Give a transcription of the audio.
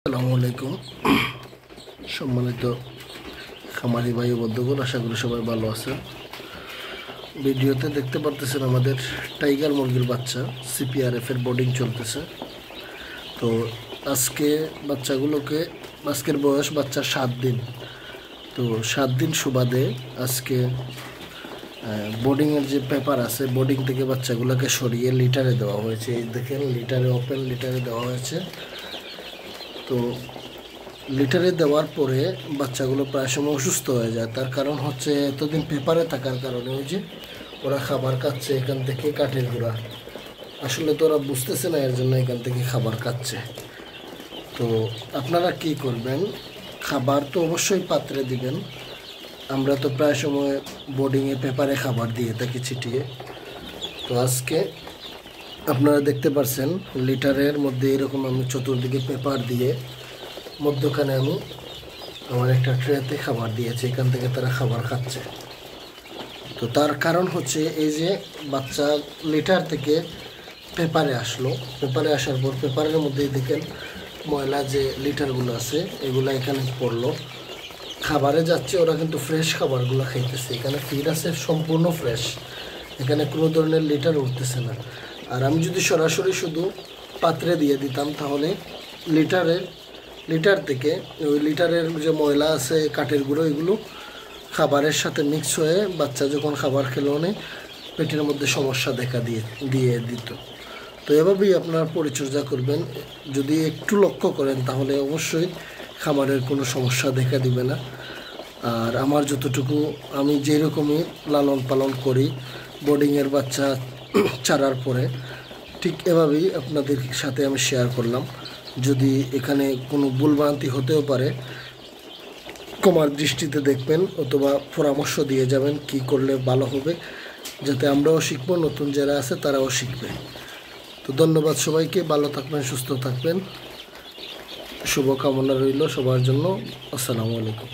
আসসালামু আলাইকুম সম্মানিত খামারি ভাই ও বন্ধুগণ, আশা করি সবাই ভালো আছেন। ভিডিওতে দেখতে পারতেছেন আমাদের টাইগার মুরগির বাচ্চা সিপিআরএফ এর বোর্ডিং চলতেছে। তো আজকে বাচ্চাগুলোকে, আজকের বয়স বাচ্চার 7 দিন। তো 7 দিন সুবাদে আজকে বোর্ডিংয়ের যে পেপার আছে, বোর্ডিং থেকে বাচ্চাগুলোকে সরিয়ে লিটারে দেওয়া হয়েছে। এই দেখেন, লিটারে, ওপেন লিটারে দেওয়া হয়েছে। তো লিটারে দেওয়ার পরে বাচ্চাগুলো প্রায় সময় অসুস্থ হয়ে যায়। তার কারণ হচ্ছে এতদিন পেপারে থাকার কারণে ওই যে ওরা খাবার খাচ্ছে এখান থেকে কাঠের গুঁড়া, আসলে তো ওরা বুঝতেছে না, এর জন্য এখান থেকে খাবার খাচ্ছে। তো আপনারা কি করবেন, খাবার তো অবশ্যই পাত্রে দিবেন। আমরা তো প্রায় সময় বোর্ডিংয়ে পেপারে খাবার দিয়ে থাকি ছিটিয়ে। তো আজকে আপনারা দেখতে পাচ্ছেন লিটারের মধ্যে এরকম আমি চতুর্দিকে পেপার দিয়ে মধ্যখানে আমি আমার একটা ট্রেতে খাবার দিয়েছি, এখান থেকে তারা খাবার খাচ্ছে। তো তার কারণ হচ্ছে এই যে বাচ্চা লিটার থেকে পেপারে আসলো, পেপারে আসার পর পেপারের মধ্যে দেখেন ময়লা যে লিটারগুলো আছে এগুলো এখানে পড়লো, খাবারে যাচ্ছে। ওরা কিন্তু ফ্রেশ খাবারগুলো খাইতেছে, এখানে ফিড আছে সম্পূর্ণ ফ্রেশ, এখানে কোনো ধরনের লিটার উঠতেছে না। আর আমি যদি সরাসরি শুধু পাত্রে দিয়ে দিতাম তাহলে লিটার থেকে ওই লিটারের যে ময়লা আছে কাঠের গুঁড়ো এগুলো খাবারের সাথে মিক্স হয়ে বাচ্চা যখন খাবার খেলো অনেক পেটের মধ্যে সমস্যা দেখা দিয়ে দিত। তো এভাবেই আপনারা পরিচর্যা করবেন। যদি একটু লক্ষ্য করেন তাহলে অবশ্যই খাবারের কোনো সমস্যা দেখা দিবে না। আর আমার যতটুকু আমি যেরকমই লালন পালন করি বোর্ডিংয়ের বাচ্চা ছাড়ার পরে, ঠিক এভাবেই আপনাদের সাথে আমি শেয়ার করলাম। যদি এখানে কোনো ভুলভ্রান্তি হতেও পারে, ক্ষমার দৃষ্টিতে দেখবেন অথবা পরামর্শ দিয়ে যাবেন কি করলে ভালো হবে, যাতে আমরাও শিখবো, নতুন যারা আছে তারাও শিখবে। তো ধন্যবাদ সবাইকে, ভালো থাকবেন, সুস্থ থাকবেন, শুভকামনা রইল সবার জন্য। আসসালামু আলাইকুম।